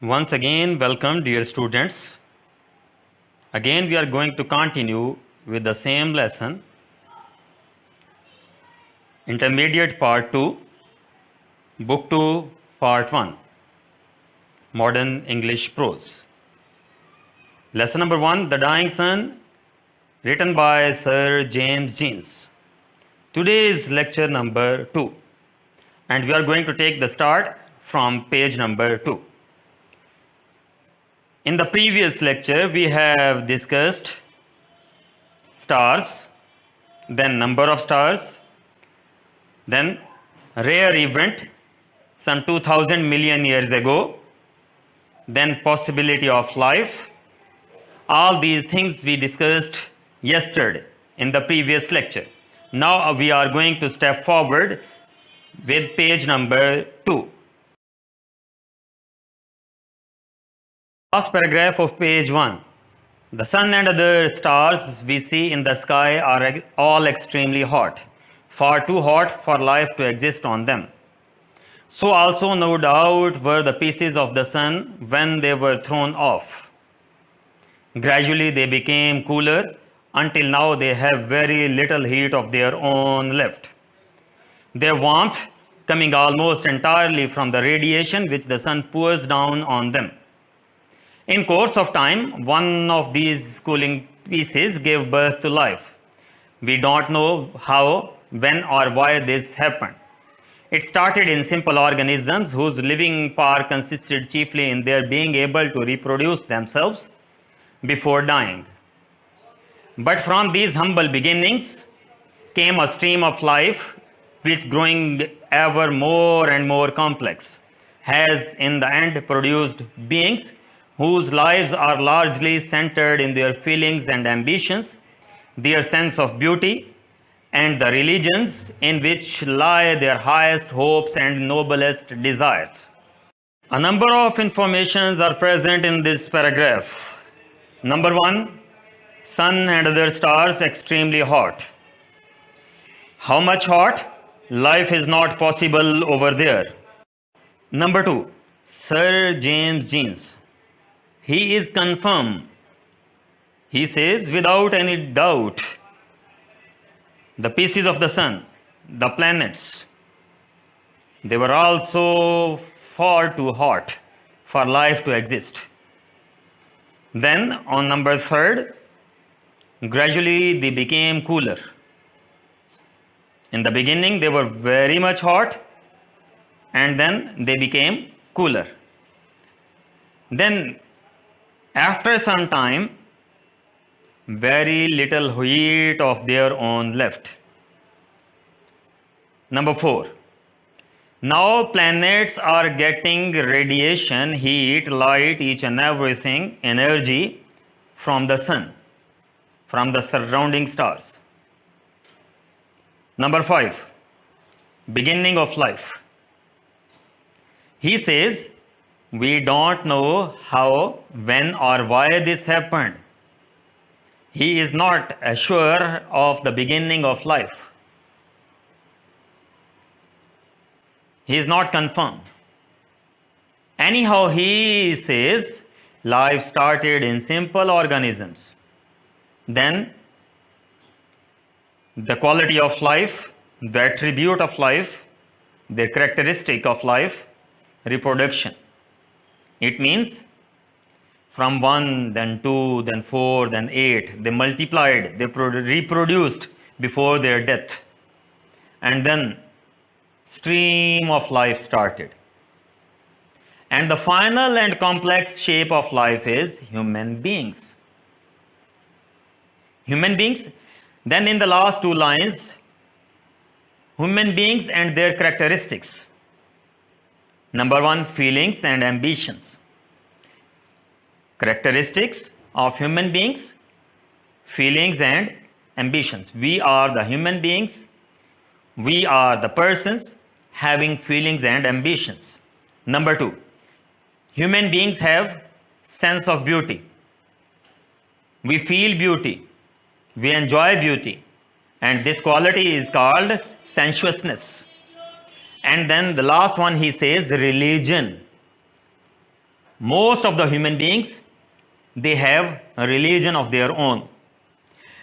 Once again, welcome dear students. Again, we are going to continue with the same lesson, Intermediate Part 2, Book 2, Part 1, Modern English Prose. Lesson number 1, The Dying Sun, written by Sir James Jeans. Today is lecture number 2, and we are going to take the start from page number 2. In the previous lecture, we have discussed stars, then number of stars, then rare event some 2000 million years ago, then possibility of life. All these things we discussed yesterday in the previous lecture. Now we are going to step forward with page number 2. Last paragraph of page 1. The sun and other stars we see in the sky are all extremely hot, far too hot for life to exist on them. So also no doubt were the pieces of the sun when they were thrown off. Gradually they became cooler until now they have very little heat of their own left. Their warmth coming almost entirely from the radiation which the sun pours down on them. In course of time, one of these cooling pieces gave birth to life. We don't know how, when or why this happened. It started in simple organisms whose living power consisted chiefly in their being able to reproduce themselves before dying. But from these humble beginnings came a stream of life which, growing ever more and more complex, has in the end produced beings whose lives are largely centered in their feelings and ambitions, their sense of beauty, and the religions in which lie their highest hopes and noblest desires. A number of informations are present in this paragraph. Number 1, sun and other stars extremely hot. How much hot? Life is not possible over there. Number 2, Sir James Jeans. He is confirmed. He says without any doubt, the pieces of the sun, the planets, they were also far too hot for life to exist. Then on number 3, gradually they became cooler. In the beginning they were very much hot and then they became cooler. Then after some time, very little heat of their own left. Number 4, now planets are getting radiation, heat, light, each and everything, energy from the sun, from the surrounding stars. Number 5, beginning of life. He says, we don't know how, when or why this happened. He is not sure of the beginning of life. He is not confirmed. Anyhow, he says life started in simple organisms. Then the quality of life, the attribute of life, the characteristic of life, reproduction. It means from 1, then 2, then 4, then 8, they multiplied, they reproduced before their death. And then stream of life started. And the final and complex shape of life is human beings. Human beings, then in the last 2 lines, human beings and their characteristics. Number 1, feelings and ambitions. Characteristics of human beings, feelings and ambitions. We are the human beings. We are the persons having feelings and ambitions. Number 2, human beings have sense of beauty. We feel beauty. We enjoy beauty. And this quality is called sensuousness. And then the last one he says religion. Most of the human beings, they have a religion of their own,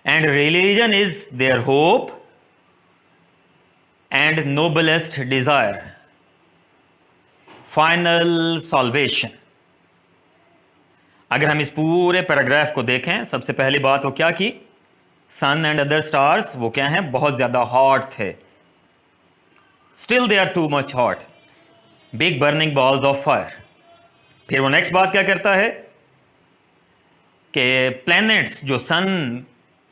and religion is their hope and noblest desire, final salvation. अगर हम इस पूरे paragraph को देखें, सबसे पहली बात वो क्या की, सन एंड अदर स्टार्स वो क्या हैं, बहुत ज़्यादा हॉट थे, still they are too much hot, big burning balls of fire. फिर वो नेक्स्ट बात क्या करता है कि प्लैनेट्स जो सन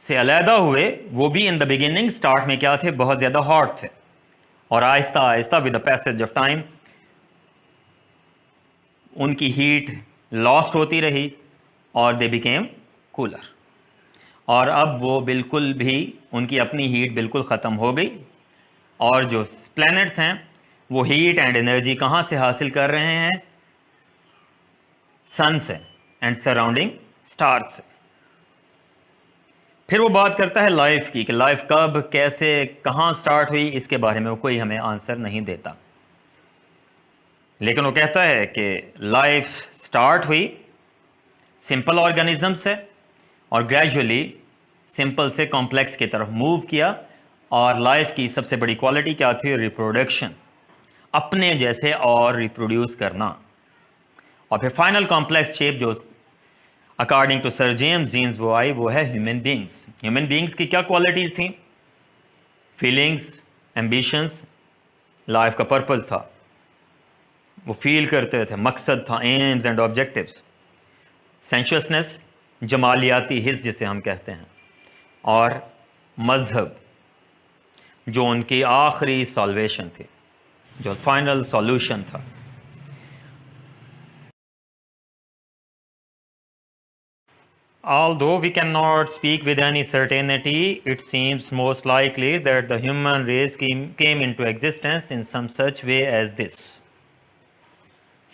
से अलहदा हुए वो भी इन द बिगिनिंग स्टार्ट में क्या थे, बहुत ज़्यादा हॉट थे, और Aahista Aahista with the passage of time उनकी हीट लॉस्ट होती रही और दे बिकेम कूलर, और अब वो बिल्कुल भी उनकी अपनी हीट बिल्कुल ख़त्म हो गई, और जो प्लैनेट्स हैं वो हीट एंड एनर्जी कहाँ से हासिल कर रहे हैं, सन से एंड सराउंडिंग स्टार्स से. फिर वो बात करता है लाइफ की कि लाइफ कब, कैसे, कहाँ स्टार्ट हुई, इसके बारे में वो कोई हमें आंसर नहीं देता, लेकिन वो कहता है कि लाइफ स्टार्ट हुई सिंपल ऑर्गेनिज्म से और ग्रेजुअली सिंपल से कॉम्प्लेक्स की तरफ मूव किया, और लाइफ की सबसे बड़ी क्वालिटी क्या थी, रिप्रोडक्शन, अपने जैसे और रिप्रोड्यूस करना. और फिर फाइनल कॉम्प्लेक्स शेप जो according to Sir James Jeans वो आई, वो है ह्यूमन बींग्स. ह्यूमन बींग्स की क्या क्वालिटीज़ थी, फीलिंग्स, एम्बिशंस, लाइफ का पर्पज़ था, वो फील करते थे, मकसद था, एम्स एंड ऑब्जेक्टिव्स, सेंशुअसनेस, जमालियाती हिस्स जिसे हम कहते हैं, और मजहब जो उनकी आखिरी सॉल्वेशन थी, जो फाइनल सॉल्यूशन था. Although we cannot speak with any certainty, it seems most likely that the human race came into existence in some such way as this.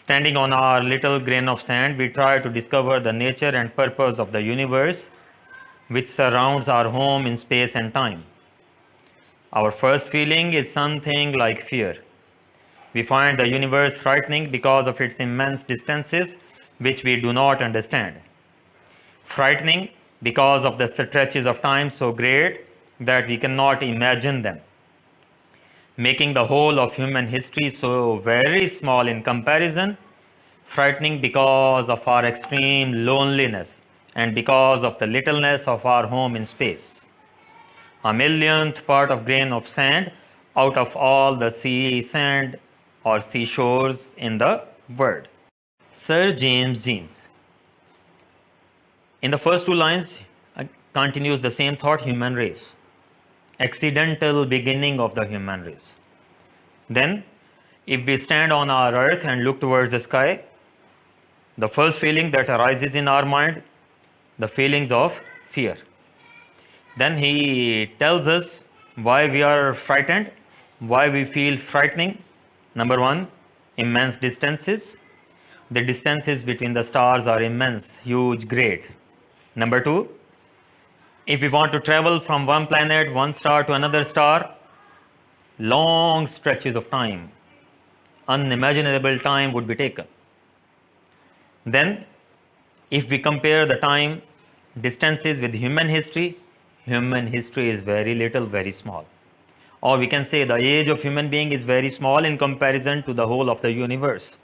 Standing on our little grain of sand, we try to discover the nature and purpose of the universe which surrounds our home in space and time. Our first feeling is something like fear. We find the universe frightening because of its immense distances which we do not understand. Frightening because of the stretches of time so great that we cannot imagine them, making the whole of human history so very small in comparison. Frightening because of our extreme loneliness and because of the littleness of our home in space. A millionth part of grain of sand out of all the sea sand or seashores in the world. Sir James Jeans. In the first two lines, continues the same thought, human race, accidental beginning of the human race. Then, if we stand on our earth and look towards the sky, the first feeling that arises in our mind, the feelings of fear. Then he tells us why we are frightened, why we feel frightening. Number one, immense distances. The distances between the stars are immense, huge, great. Number two, if we want to travel from one planet, one star to another star, long stretches of time, unimaginable time would be taken. Then, if we compare the time distances with human history is very little, very small. Or we can say the age of human being is very small in comparison to the whole of the universe.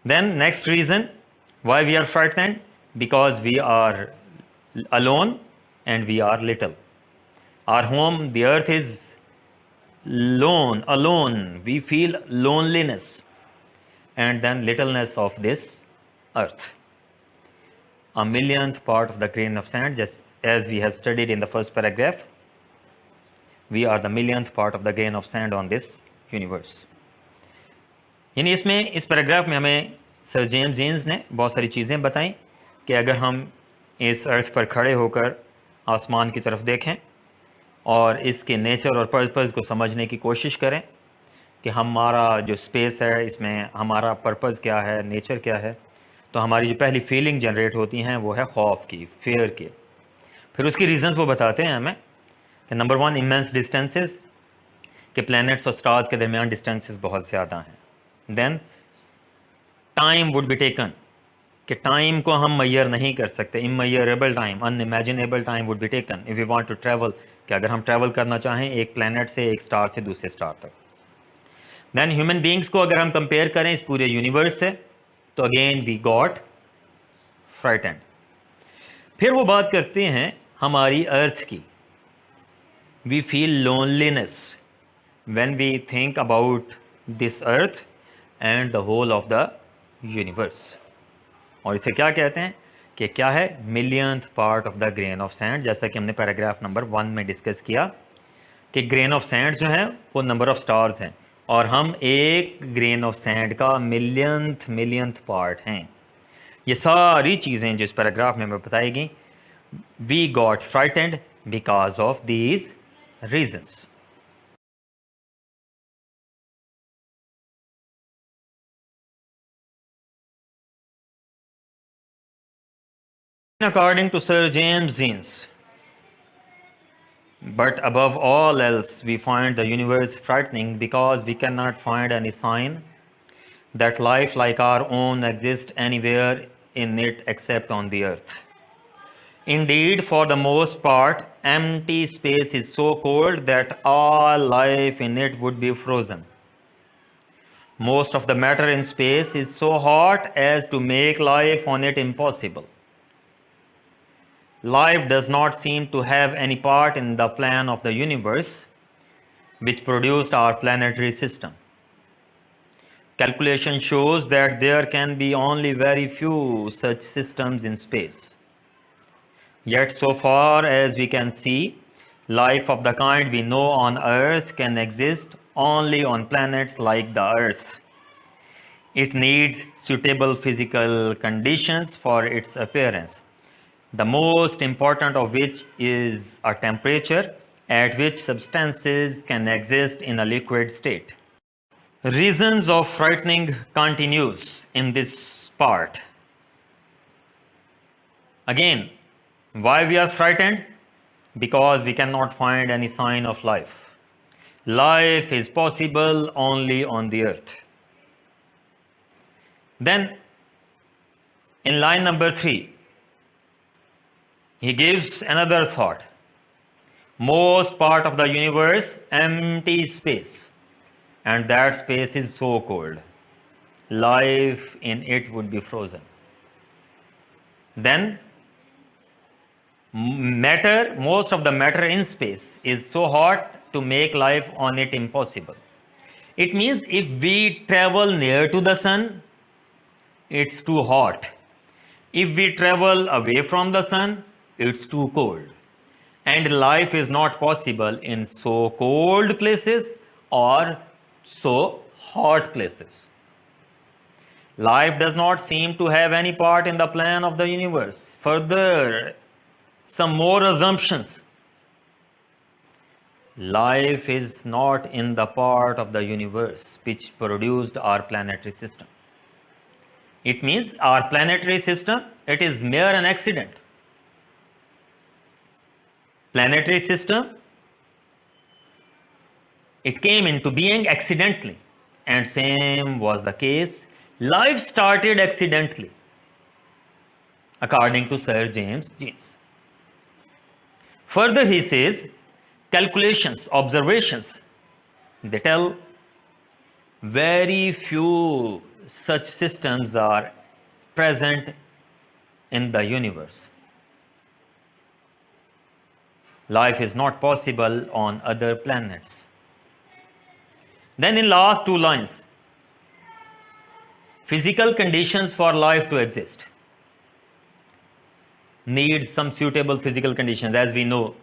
Then, next reason why we are frightened, because we are alone and we are little. Our home, the earth, is alone. We feel loneliness and then littleness of this earth. A millionth part of the grain of sand, just as we have studied in the first paragraph, we are the millionth part of the grain of sand on this universe. यानी इसमें, इस paragraph में हमें sir James jeans ने बहुत सारी चीज़ें बताई कि अगर हम इस अर्थ पर खड़े होकर आसमान की तरफ देखें और इसके नेचर और पर्पज़ को समझने की कोशिश करें कि हमारा जो स्पेस है इसमें हमारा पर्पज़ क्या है, नेचर क्या है, तो हमारी जो पहली फीलिंग जनरेट होती हैं वो है खौफ की, फेयर की. फिर उसकी रीज़न्स वो बताते हैं हमें कि नंबर वन, इमेंस डिस्टेंसेस, कि प्लैनेट्स और स्टार्स के दरमियान डिस्टेंसेस बहुत ज़्यादा हैं. Then time would be taken, कि टाइम को हम मैयर नहीं कर सकते, immeasurable time, unimaginable time would be taken if we want to travel, कि अगर हम ट्रैवल करना चाहें एक प्लैनेट से, एक स्टार से दूसरे स्टार तक। देन ह्यूमन बींग्स को अगर हम कंपेयर करें इस पूरे यूनिवर्स से, तो अगेन वी गॉट फ्राइटेंड। फिर वो बात करते हैं हमारी अर्थ की। We feel loneliness when we think about this earth and the whole of the universe. और इसे क्या कहते हैं, कि क्या है, millionth part of the grain of sand. जैसा कि हमने पैराग्राफ नंबर 1 में डिस्कस किया कि ग्रेन ऑफ सैंड जो है वो नंबर ऑफ स्टार्स हैं, और हम एक ग्रेन ऑफ सैंड का मिलियंथ पार्ट हैं। ये सारी चीज़ें जो इस पैराग्राफ में बताई गई, we got frightened because of these reasons. According to Sir James Jeans, but above all else, we find the universe frightening because we cannot find any sign that life like our own exists anywhere in it except on the earth. Indeed, for the most part, empty space is so cold that all life in it would be frozen. Most of the matter in space is so hot as to make life on it impossible. Life does not seem to have any part in the plan of the universe which produced our planetary system. Calculation shows that there can be only very few such systems in space. Yet so far as we can see, life of the kind we know on Earth can exist only on planets like the Earth. It needs suitable physical conditions for its appearance, the most important of which is a temperature at which substances can exist in a liquid state. Reasons of frightening continues in this part. Again, why we are frightened? Because we cannot find any sign of life. Life is possible only on the earth. Then, in line number 3, he gives another thought. Most part of the universe empty space, and that space is so cold. Life in it would be frozen. Then matter, most of the matter in space is so hot to make life on it impossible. It means if we travel near to the sun, it's too hot. If we travel away from the sun, it's too cold. And life is not possible in so cold places or so hot places. Life does not seem to have any part in the plan of the universe. Further, some more assumptions. Life is not in the part of the universe which produced our planetary system. It means our planetary system, it is mere an accident. Planetary system, it came into being accidentally, and same was the case. Life started accidentally, according to Sir James Jeans. Further, he says, calculations, observations, they tell very few such systems are present in the universe. Life is not possible on other planets. Then in last 2 lines, physical conditions for life to exist need some suitable physical conditions. As we know,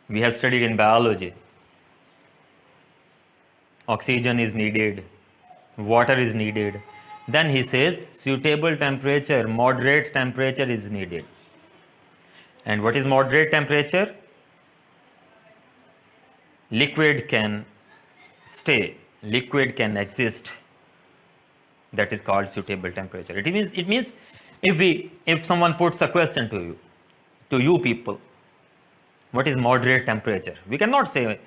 we have studied in biology, oxygen is needed, water is needed. Then he says suitable temperature, moderate temperature is needed. And what is moderate temperature? Liquid can stay, liquid can exist. That is called suitable temperature. It means if someone puts a question to you people, what is moderate temperature? We cannot say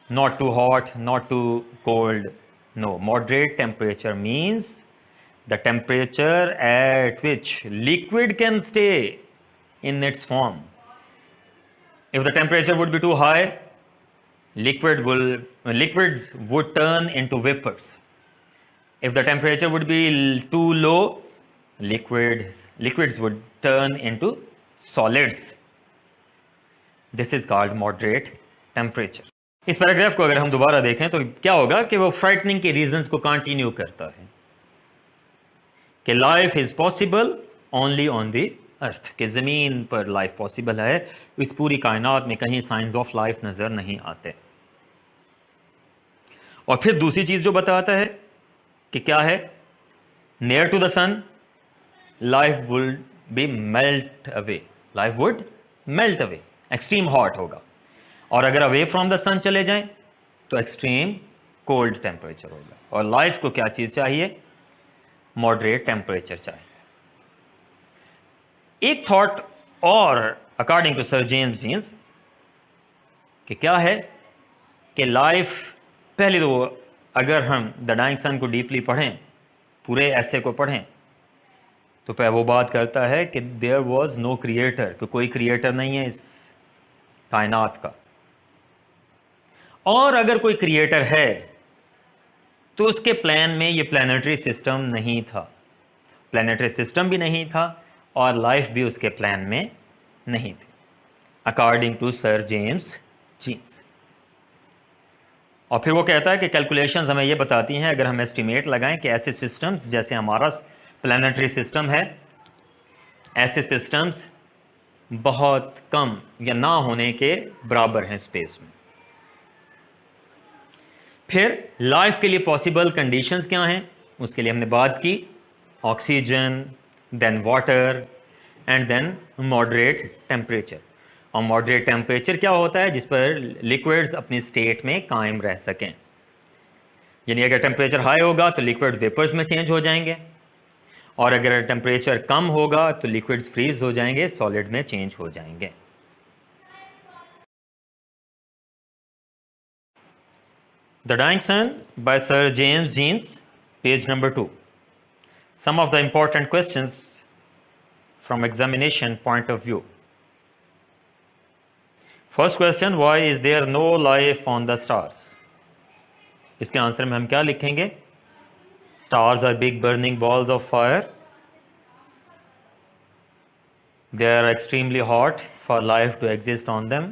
not too hot, not too cold. No, moderate temperature means the temperature at which liquid can stay in its form. If the temperature would be too high, liquids would turn into vapors. If the temperature would be too low, liquids would turn into solids. This is called moderate temperature. इस paragraph को अगर हम दोबारा देखें तो क्या होगा कि वो फ्राइटनिंग के रीजंस को कंटिन्यू करता है कि life is possible only on the earth, कि ज़मीन पर लाइफ पॉसिबल है, इस पूरी कायनात में कहीं साइंस ऑफ लाइफ नज़र नहीं आते। और फिर दूसरी चीज़ जो बताता है कि क्या है, near to the sun life would be melt away, life would melt away, extreme hot होगा। और अगर अवे फ्रॉम द सन चले जाएं तो एक्सट्रीम कोल्ड टेम्परेचर होगा। और लाइफ को क्या चीज़ चाहिए, मॉडरेट टेम्परेचर चाहिए। एक थॉट और according to Sir James Jeans कि क्या है कि लाइफ, पहले तो अगर हम द डाइंग सन को डीपली पढ़ें, पूरे ऐसे को पढ़ें, तो पहले वो बात करता है कि देयर वॉज नो क्रिएटर, कि कोई क्रिएटर नहीं है इस कायनात का। और अगर कोई क्रिएटर है तो उसके प्लान में ये प्लानिटरी सिस्टम नहीं था, प्लानिटरी सिस्टम भी नहीं था और लाइफ भी उसके प्लान में नहीं थी, according to Sir James Jeans. और फिर वो कहता है कि कैलकुलेशंस हमें ये बताती हैं, अगर हम एस्टिमेट लगाएं कि ऐसे सिस्टम्स जैसे हमारा प्लानिटरी सिस्टम है, ऐसे सिस्टम्स बहुत कम या ना होने के बराबर हैं स्पेस में। फिर लाइफ के लिए पॉसिबल कंडीशंस क्या हैं, उसके लिए हमने बात की, oxygen, then water and then moderate temperature. और मॉडरेट टेम्परेचर क्या होता है, जिस पर लिक्विड्स अपनी स्टेट में कायम रह सकें। यानी अगर टेम्परेचर हाई होगा तो लिक्विड वेपर्स में चेंज हो जाएंगे, और अगर टेम्परेचर कम होगा तो लिक्विड्स फ्रीज हो जाएंगे, सॉलिड में चेंज हो जाएंगे। The Dying Sun by Sir James Jeans, page number 2. Some of the important questions from examination point of view. First question, why is there no life on the stars? इसके answer में हम क्या लिखेंगे, stars are big burning balls of fire. They are extremely hot for life to exist on them.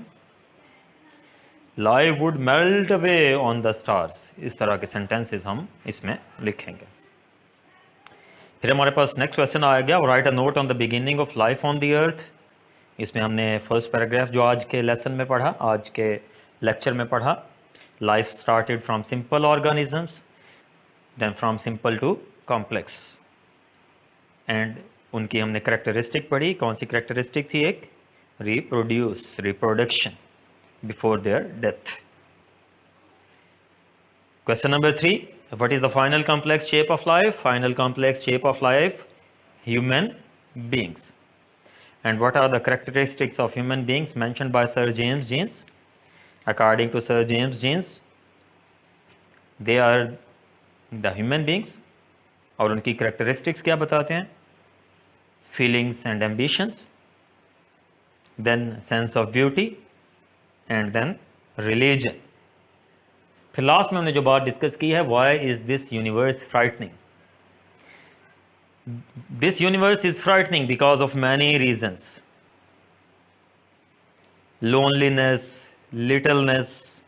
Life would melt away on the stars. इस तरह के sentences हम इसमें लिखेंगे। फिर हमारे पास नेक्स्ट क्वेश्चन आ गया, right a note on the beginning of life on the earth. इसमें हमने फर्स्ट पैराग्राफ जो आज के लेसन में पढ़ा, आज के लेक्चर में पढ़ा, life started from simple organisms, then from simple to complex, and उनकी हमने करेक्टरिस्टिक पढ़ी। कौन सी करेक्टरिस्टिक थी, एक reproduction before their death. Question number 3, what is the final complex shape of life? Final complex shape of life, human beings. And what are the characteristics of human beings mentioned by Sir James Jeans? According to Sir James Jeans, they are the human beings, और उनकी characteristics क्या बताते हैं, feelings and ambitions, then sense of beauty, and then religion. फिर last में हमने जो बात डिस्कस की है, why is this universe frightening. This universe is frightening because of many reasons, loneliness, littleness,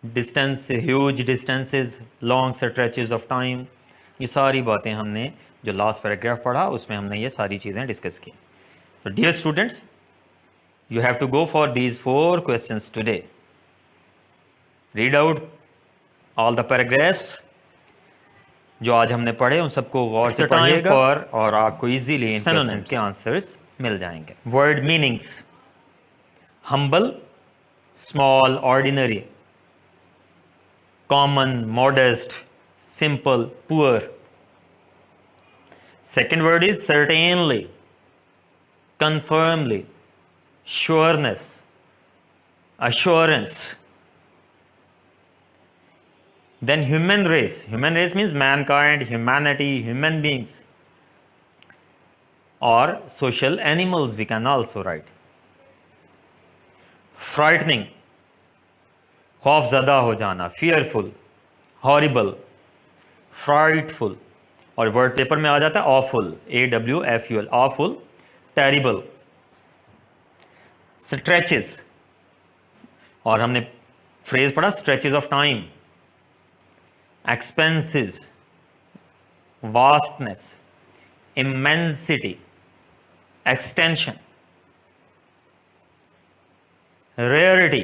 distance, huge distances, long stretches of time, ये सारी बातें हमने जो लास्ट पैराग्राफ पढ़ा उसमें हमने ये सारी चीज़ें डिस्कस की। तो dear students, you have to go for these 4 questions today. Read out all the paragraphs जो आज हमने पढ़े, उन सबको गौर से पढ़िएगा और आपको इजीली इन क्वेश्चंस के आंसर्स मिल जाएंगे। Word meanings, humble, small, ordinary, common, modest, simple, poor. Second word is certainly, confirmly, sureness, assurance. Then human race. Human race means mankind, humanity, human beings, or social animals we can also write. Frightening, खौफजदा हो जाना, fearful, horrible, frightful, और word paper में आ जाता है awful, AWFUL, awful, terrible. Stretches, और हमने phrase पढ़ा stretches of time. Expenses, vastness, immensity, extension. Rarity,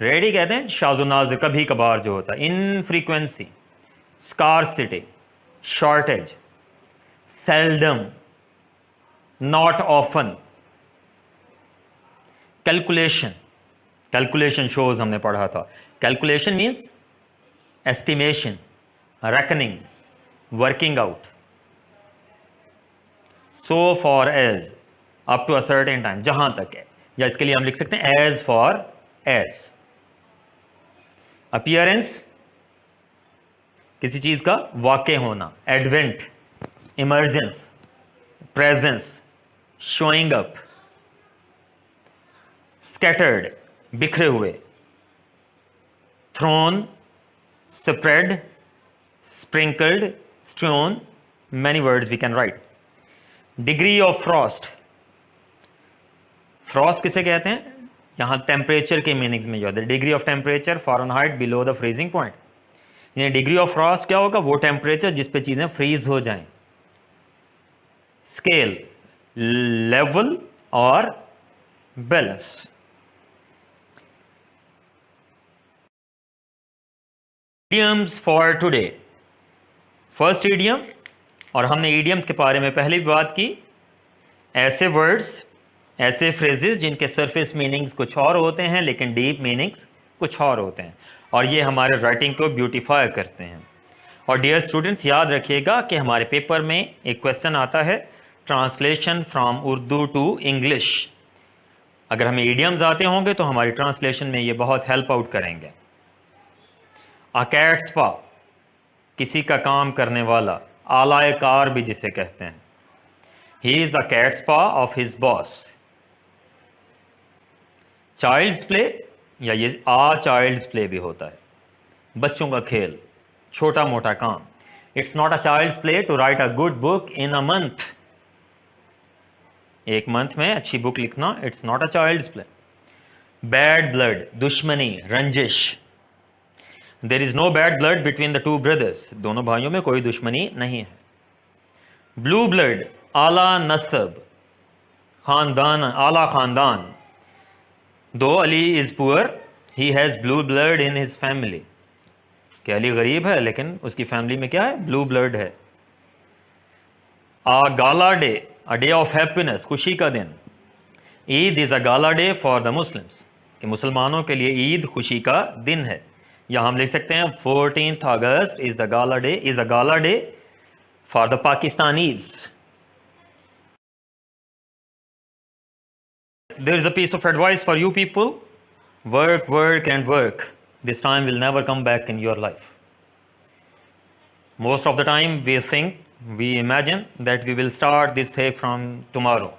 rarity कहते हैं शाज़ो-नाज़िर, कभी कभार जो होता है. Infrequency, scarcity, shortage, seldom, not often. Calculation, calculation shows हमने पढ़ा था. Calculation means estimation, reckoning, working out. So far as, up to a certain time, जहां तक है, या इसके लिए हम लिख सकते हैं as far as. Appearance, किसी चीज का वाक़े होना. Advent, emergence, presence, showing up. Scattered, बिखरे हुए. Thrown, spread, sprinkled, strewn, many words we can write. Degree of frost. Frost किसे कहते हैं? यहाँ टेम्परेचर के मीनिंग्स में जो है degree of temperature Fahrenheit below the freezing point. यानी डिग्री ऑफ फ्रॉस्ट क्या होगा? वो टेम्परेचर जिस पे चीज़ें फ्रीज हो जाएं. स्केल, लेवल और balance. Idioms for today. First idiom, और हमने idioms के बारे में पहले भी बात की. ऐसे वर्ड्स, ऐसे फ्रेजेस जिनके सरफेस मीनिंग्स कुछ और होते हैं लेकिन डीप मीनिंग्स कुछ और होते हैं, और ये हमारे राइटिंग को ब्यूटीफाई करते हैं. और डियर स्टूडेंट्स, याद रखिएगा कि हमारे पेपर में एक क्वेश्चन आता है translation from Urdu to English. अगर हमें idioms आते होंगे तो हमारी ट्रांसलेशन में ये बहुत हेल्प आउट करेंगे. A cat's paw, किसी का काम करने वाला, आलाए कार भी जिसे कहते हैं. He is the cat's paw of his boss. Child's play, या ये a child's play भी होता है, बच्चों का खेल, छोटा मोटा काम. It's not a child's play to write a good book in a month. एक मंथ में अच्छी बुक लिखना, it's not a child's play. Bad blood, दुश्मनी, रंजिश. There is no bad blood between the two brothers. दोनों भाइयों में कोई दुश्मनी नहीं है. Blue blood, आला नस्ब, खानदान, आला खानदान. Though Ali is poor, he has blue blood in his family. कि अली गरीब है लेकिन उसकी फैमिली में क्या है? ब्लू ब्लड है. A gala day, a day of happiness, खुशी का दिन. Eid is a gala day for the Muslims. कि मुसलमानों के लिए ईद खुशी का दिन है. या हम लिख सकते हैं 14th August is a gala day for the Pakistanis. There is a piece of advice for you people: work, work and work. This time will never come back in your life. Most of the time we imagine that we will start this thing from tomorrow.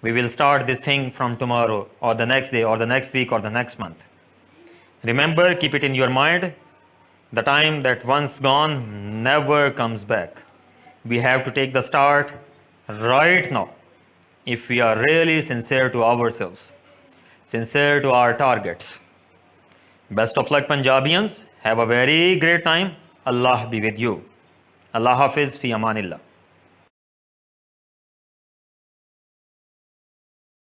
We will start this thing from tomorrow or the next day or the next week or the next month. Remember, keep it in your mind, the time that once gone never comes back. We have to take the start right now if we are really sincere to ourselves, sincere to our targets. Best of luck, Punjabians. Have a very great time. Allah be with you. Allah Hafiz fi amanillah.